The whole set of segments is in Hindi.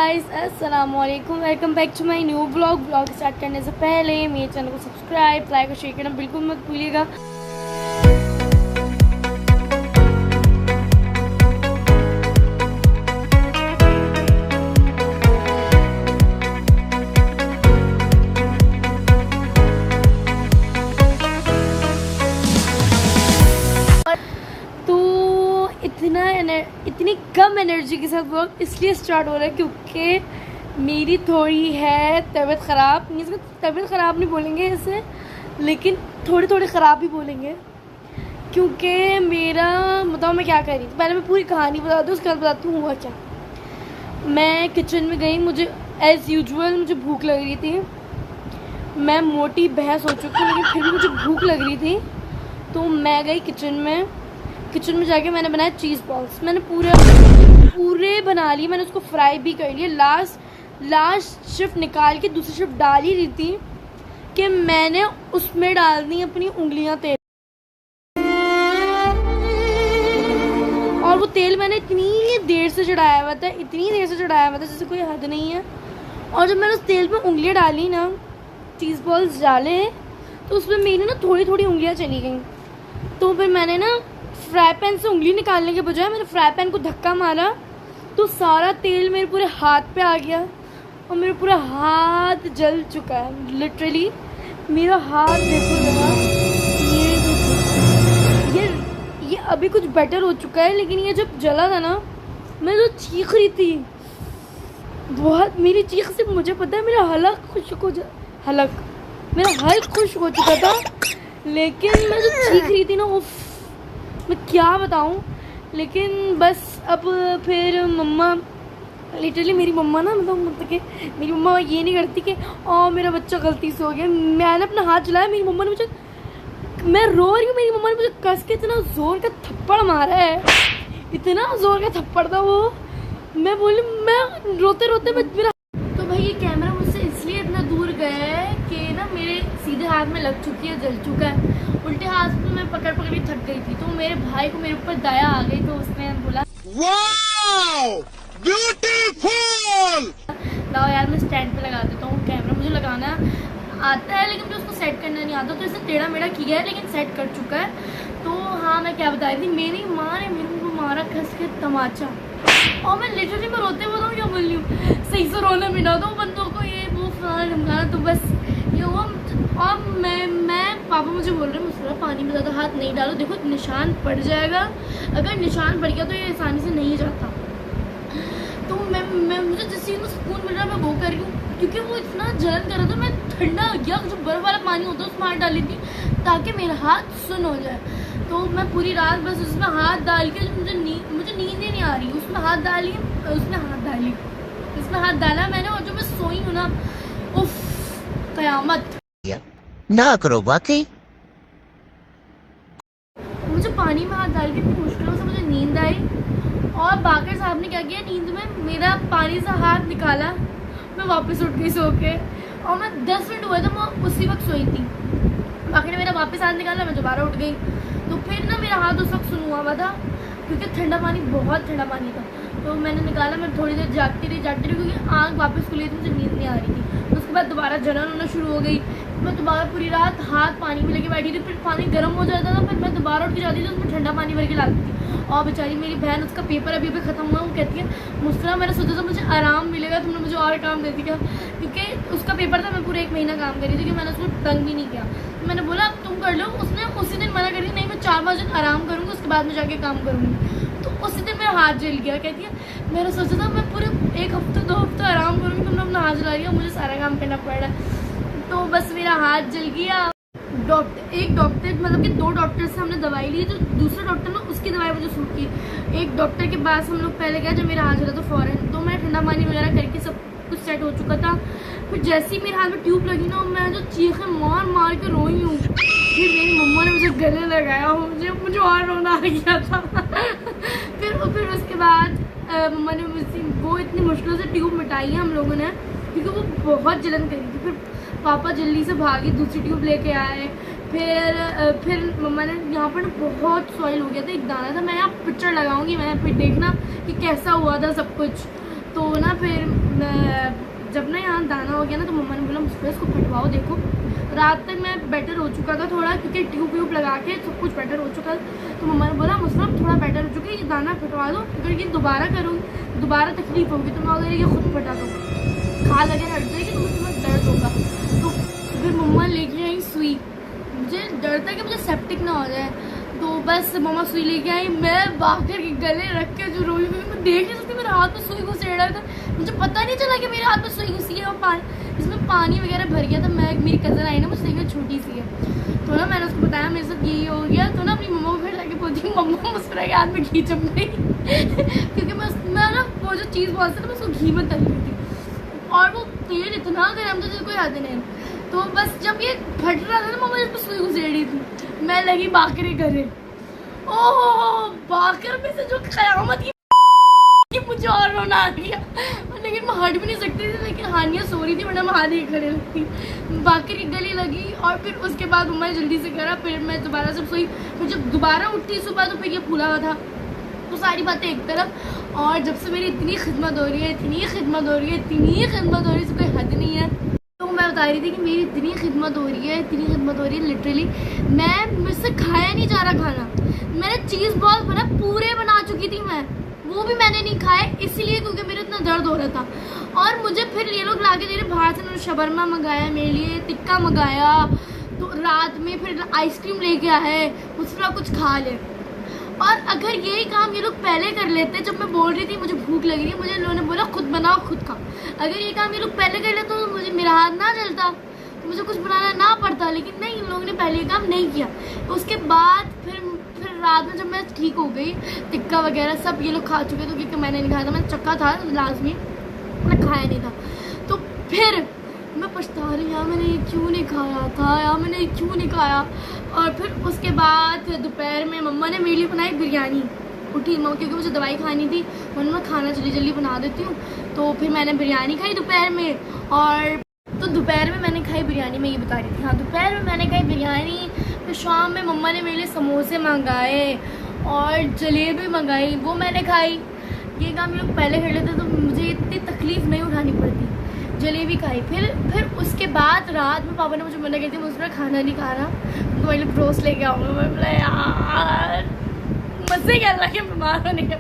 गाइस, अस्सलाम वालेकुम। Welcome back to my new blog start करने से पहले मेरे चैनल को सब्सक्राइब, लाइक और शेयर करना बिल्कुल मत भूलिएगा। इतनी कम एनर्जी के साथ ब्लॉग इसलिए स्टार्ट हो रहा है क्योंकि मेरी थोड़ी है तबीयत ख़राब। इसको तबीयत ख़राब नहीं बोलेंगे इसे, लेकिन थोड़ी ख़राब ही बोलेंगे क्योंकि मेरा बताओ मैं क्या कर रही थी। पहले मैं पूरी कहानी बता दूँ, उसके बाद बताती हूँ हुआ क्या। मैं किचन में गई, मुझे एज़ यूजुअल मुझे भूख लग रही थी। मैं मोटी भैंस हो चुकी हूँ लेकिन फिर भी मुझे भूख लग रही थी, तो मैं गई किचन में जाके मैंने बनाया चीज़ बॉल्स। मैंने पूरे बना लिए, मैंने उसको फ्राई भी कर लिया। लास्ट शिफ्ट निकाल के दूसरी शिफ्ट डाल ही रही थी कि मैंने उसमें डाल दी अपनी उंगलियां तेल, और वो तेल मैंने इतनी देर से चढ़ाया हुआ था जैसे कोई हद नहीं है। और जब मैंने उस तेल में उंगलियां डाली ना, चीज़ बॉल्स डाले, तो उसमें मेरी ना थोड़ी उंगलियां चली गई। तो फिर मैंने ना फ्राई पैन से उंगली निकालने के बजाय मैंने फ्राई पैन को धक्का मारा, तो सारा तेल मेरे पूरे हाथ पे आ गया और मेरा पूरा हाथ जल चुका है। लिटरली मेरा हाथ देखो जरा, ये अभी कुछ बेटर हो चुका है, लेकिन ये जब जला था ना, मैं जो चीख रही थी बहुत, मेरी चीख से मुझे पता है मेरा हलक खुश हो चुका था। लेकिन मैं जो चीख रही थी ना, उफ, मैं क्या बताऊं। लेकिन बस अब फिर मम्मा, लिटरली मेरी मम्मा ना, मेरी मम्मा ये नहीं करती कि मेरा बच्चा गलती से हो गया। मैंने अपना हाथ चलाया, मेरी मम्मा ने मुझे, मैं रो रही हूँ, मेरी मम्मा ने मुझे कस के इतना ज़ोर का थप्पड़ मारा है, इतना ज़ोर का थप्पड़ था वो। मैं बोली, मैं रोते मेरा, तो भाई ये कैमरा मुझसे इसलिए इतना दूर गया है कि ना मेरे सीधे हाथ में लग चुकी है, जल चुका है। उल्टे हाथ में मैं पकड़ के थक गई थी, तो मेरे भाई को मेरे ऊपर दया आ गई, तो उसने बोला वाओ ब्यूटीफुल, लाओ यार मैं स्टैंड पे लगा देता हूँ कैमरा। मुझे लगाना आता है लेकिन मुझे उसको सेट करना नहीं आता, तो इसे टेढ़ा मेढ़ा किया है लेकिन सेट कर चुका है। तो हाँ, मैं क्या बता रही थी, मेरी माँ ने मेरे को मारा कस के तमाचा, और मैं लिटरली मैं रोते बताऊँ क्या बोल रही हूँ, सही से रोना मिला दो बंदों को, ये वो फलाना ढमकाना। तो बस ये हुआ। और मैं पापा मुझे बोल रहे हैं मुझे पानी में ज़्यादा हाथ नहीं डालो, देखो निशान पड़ जाएगा, अगर निशान पड़ गया तो ये आसानी से नहीं जाता। तो मैं मुझे जिस चीज़ में सुकून मिल रहा है मैं वो कर रही हूँ, क्योंकि वो इतना जलन कर रहा था। मैं ठंडा या जो बर्फ़ वाला पानी होता है उसमें हाथ डाली थी ताकि मेरा हाथ सुन हो जाए। तो मैं पूरी रात बस उसमें हाथ डाल के, मुझे नींद ही नहीं आ रही, उसमें हाथ डाला मैंने, और जो मैं सोई हूँ ना, उफ, क़यामत ना करो वाकई। मुझे पानी में हाथ डाल के इतनी मुश्किलों से मुझे नींद आई, और बाकर साहब ने क्या किया, नींद में मेरा पानी से हाथ निकाला, मैं वापस उठ गई सो के, और मैं 10 मिनट हुए थे मैं उसी वक्त सोई थी। बाकी ने मेरा वापस हाथ निकाला, मैं दोबारा उठ गई। तो फिर ना मेरा हाथ उस वक्त सुन हुआ था क्योंकि बहुत ठंडा पानी था। तो मैंने निकाला, मैं थोड़ी देर जागती रही क्योंकि आँख वापस खुली थी, मुझे नींद नहीं आ रही थी। तो उसके बाद दोबारा जलन होना शुरू हो गई। मैं दोबारा पूरी रात हाथ पानी में लेके बैठी थी, फिर पानी गर्म हो जाता था, फिर मैं दोबारा उठ के जाती थी, उसमें ठंडा पानी भर के लाती थी। और बेचारी मेरी बहन, उसका पेपर अभी ख़त्म हुआ, वो कहती है मुस्कुरा, मैंने सोचा था मुझे आराम मिलेगा, तुमने मुझे और काम दे दिया, क्योंकि उसका पेपर था। मैं पूरे 1 महीना काम कर रही थी कि मैंने उसको तंग भी नहीं किया। तो मैंने बोला अब तुम कर लो, उसने उसी दिन मना कर दी, नहीं मैं 4-5 दिन आराम करूँगी, उसके बाद में जाके काम करूँगी। तो उसी दिन मेरा हाथ जल गया। कहती है मैंने सोचा था मैं पूरे 1 हफ्ते 2 हफ्ते आराम करूँगी, तुमने अपना हाथ जला लिया, मुझे सारा काम करना पड़ रहा है। तो बस मेरा हाथ जल गया। एक डॉक्टर, मतलब कि 2 डॉक्टर से हमने दवाई ली, तो दूसरे डॉक्टर ने उसकी दवाई मुझे सूट की। एक डॉक्टर के पास हम लोग पहले गए जब मेरा हाथ जला, तो फ़ौरन तो मैं ठंडा पानी वगैरह करके सब कुछ सेट हो चुका था। फिर जैसे ही मेरे हाथ में ट्यूब लगी ना, मैं जो चीखें मार के रोई हूँ। फिर मेरी मम्मा ने मुझे गले लगाया, मुझे और रोना आ गया था। फिर उसके बाद मम्मा ने मुझसे वो इतनी मुश्किलों से ट्यूब मिटाई है हम लोगों ने, क्योंकि वो बहुत जलन करी थी। फिर पापा जल्दी से भागे, दूसरी ट्यूब लेके आए। फिर मम्मा ने, यहाँ पर बहुत सॉइल हो गया था, एक दाना था, मैं यहाँ पिक्चर लगाऊंगी, मैं फिर देखना कि कैसा हुआ था सब कुछ। तो ना फिर जब ना यहाँ दाना हो गया ना, तो मम्मा ने बोला मुझे इसको फटवाओ। देखो रात तक मैं बेटर हो चुका था थोड़ा, क्योंकि ट्यूब व्यूब लगा के सब कुछ बेटर हो चुका था। तो मम्मा ने बोला मुझे थोड़ा बेटर हो चुका है, ये दाना फटवा दो, अगर ये दोबारा करूँगी दोबारा तकलीफ होगी तो मैं अगर ये खुद फटा दूँ, खाल अगर हट जाएगी तो मुझे बहुत दर्द होगा। तो फिर मम्मा लेके आई सुई, मुझे डर था कि मुझे सेप्टिक ना हो जाए। तो बस मम्मा सुई लेके आई, मैं बाकर के गले रख के जो रोई हुई, मैं देख नहीं सकती मेरे हाथ में सुई घुसेड़ा था, मुझे पता नहीं चला कि मेरे हाथ में सुई घुसी है। और इसमें पानी वगैरह भर गया था। मैं मेरी कज़न आई ना, मुझसे एक छोटी सी है, तो ना मैंने उसको बताया मेरे साथ यही हो गया। तो ना अपनी मम्मा को फिर जाके बोलती मम्मा मुझसे के हाथ में घी जम गई क्योंकि मैं ना वो जो चीज़ बहुत सी ना मैं उसको घी में तल रही थी, और वो तेल इतना गर्म था जिसको कोई याद नहीं। तो बस जब ये फट रहा था ना, मम्मा जिस पर सुई घुसेड़ी थी, मैं लगी बाकर करे। ओह बाकर में से जो क़यामत की मुझे और रोना आ गया, लेकिन मैं हट भी नहीं सकती थी। लेकिन हानिया सो रही थी, वरना मैं हाथ ही खड़े लगती। बाकर की गली लगी, और फिर उसके बाद मम्मा ने जल्दी से करा। फिर मैं दोबारा से सोई, फिर जब दोबारा उठी सुबह तो फिर ये फूला हुआ था। तो सारी बातें एक तरफ, और जब से मेरी इतनी खिदमत हो रही है, इतनी खिदमत हो रही है, इतनी खिदमत हो रही है, कोई हद नहीं है। तो मैं बता रही थी कि मेरी इतनी खिदमत हो रही है, इतनी खिदमत हो रही है, लिटरली मुझसे खाया नहीं जा रहा खाना। मैंने चीज़ बॉल बना पूरे बना चुकी थी मैं, वो भी मैंने नहीं खाए, इसलिए क्योंकि मेरे इतना दर्द हो रहा था। और मुझे फिर ये लोग ला के दे रहे बाहर से, उन्होंने शबरमा मंगाया मेरे लिए, टिक्का मंगाया, तो रात में फिर आइसक्रीम लेके आए, उसमें कुछ खा ले। और अगर यही काम ये लोग पहले कर लेते, जब मैं बोल रही थी मुझे भूख लग रही है, मुझे लोगों ने बोला खुद बनाओ खुद खाओ, अगर ये काम ये लोग पहले कर लेते तो मुझे मेरा हाथ ना जलता, तो मुझे कुछ बनाना ना पड़ता। लेकिन नहीं, इन लोगों ने पहले ये काम नहीं किया। उसके बाद फिर रात में जब मैं ठीक हो गई, टिक्का वगैरह सब ये लोग खा चुके थे, क्योंकि मैंने नहीं खाया था, मैंने चक्का था लाजमी, मैं खाया नहीं था। तो फिर मैं पछता रही यार मैंने ये क्यों नहीं खाया था, यार मैंने ये क्यों नहीं खाया। और फिर उसके बाद दोपहर में मम्मा ने मेरे लिए बनाई बिरयानी। उठी मम्मा, क्योंकि मुझे दवाई खानी थी, मैं खाना जल्दी जल्दी बना देती हूँ। तो फिर मैंने बिरयानी खाई दोपहर में। और तो दोपहर में मैंने खाई बिरयानी, मैं ये बता रही थी, हाँ दोपहर में मैंने खाई बिरयानी। फिर शाम में मम्मा ने मेरे लिए समोसे मंगाए और जलेबी मंगाई, वो मैंने खाई। ये काम लोग पहले कर लेते तो मुझे इतनी तकलीफ़ नहीं उठानी पड़ती। जलेबी खाई। फिर उसके बाद रात में पापा ने मुझे मना कर दिया, मैं उसमें खाना नहीं खा रहा, तो पहले ब्रोस्ट लेके आऊँगा। मैं बोला यार मज़े क्या लगे बीमार होने का।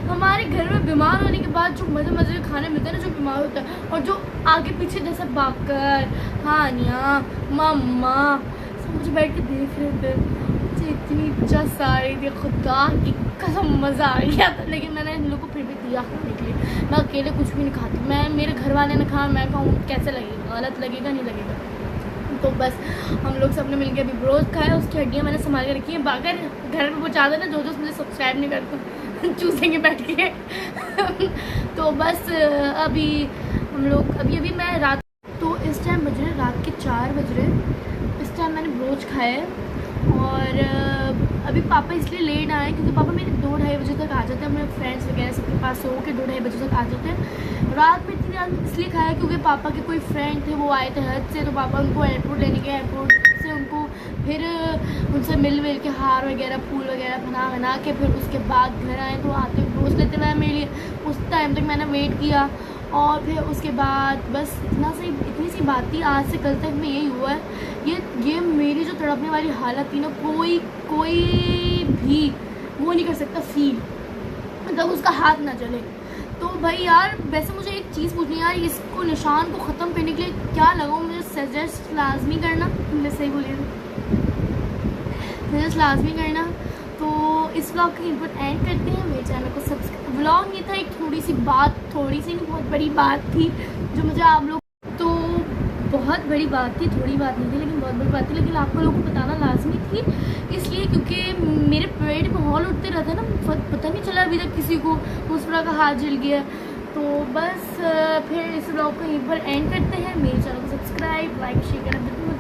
हमारे घर में बीमार होने के बाद जो मज़े मज़े के खाने मिलते हैं ना, जो बीमार होता है, और जो आगे पीछे जैसे बाकर, हानिया, मम्मा सब मुझे बैठ के देख रहे थे, मुझे इतनी जस आ रही थी, खुदा की कसम मज़ा आ गया था। लेकिन मैंने इन लोगों को फिर भी दिया खाने के लिए, मैं अकेले कुछ भी नहीं खाती। मैं मेरे घर वाले ने कहा, मैं कहूँ कैसे लगेगा, गलत लगेगा नहीं लगेगा। तो बस हम लोग सब ने मिलकर अभी ब्रोस्ट खाया, उसकी हड्डियाँ मैंने संभाल के रखी हैं। बाकर घर में पहुँचा देना, जो मुझे सब्सक्राइब नहीं करता चूसेंगे बैठ के तो बस अभी हम लोग अभी मैं रात, तो इस टाइम बज रहे रात के 4 बज रहे, इस टाइम मैंने ब्रोस्ट खाया है। और अभी पापा इसलिए लेट आए क्योंकि पापा मेरे 2-2:30 बजे तक आ जाते हैं, अपने फ्रेंड्स वगैरह सबके पास सो के 2-2:30 बजे तक आ जाते हैं। रात में इतनी रात इसलिए खाया क्योंकि पापा के कोई फ्रेंड थे, वो आए थे हज से, तो पापा उनको एयरपोर्ट लेने के, एयरपोर्ट से उनको फिर उनसे मिल के हार वगैरह फूल वगैरह बना के फिर उसके बाद घर आए, तो आते ब्रोस्ट लेते हुए मेरे लिए उस टाइम तक मैंने वेट किया। और फिर उसके बाद बस इतनी सी बात थी, आज से कल तक में यही हुआ है। ये मेरी जो तड़पने वाली हालत थी ना, कोई भी वो नहीं कर सकता फील, मतलब उसका हाथ ना चले। तो भाई यार वैसे मुझे एक चीज़ पूछनी है यार, इसको निशान को ख़त्म करने के लिए क्या लगाऊँ, मुझे सजेस्ट लाजमी करना, मैं सही बोली सजेस्ट लाजमी करना। तो इस व्लॉग की इनपुट एंड करते हैं, मेरे चैनल को सब्सक्राइब। व्लॉग ये था एक थोड़ी सी नहीं बहुत बड़ी बात थी जो मुझे आप लोग, तो बहुत बड़ी बात थी, थोड़ी बात नहीं थी लेकिन बहुत बड़ी बात थी, लेकिन आप लोगों को बताना लाजमी थी इसलिए क्योंकि मेरे पेट में हॉल उठते रहता है ना, पता नहीं चला अभी तक किसी को उस तरह का हाथ जल गया। तो बस फिर इस व्लॉग को यहीं पर एंड करते हैं। मेरे चैनल को सब्सक्राइब, लाइक, शेयर करना बिल्कुल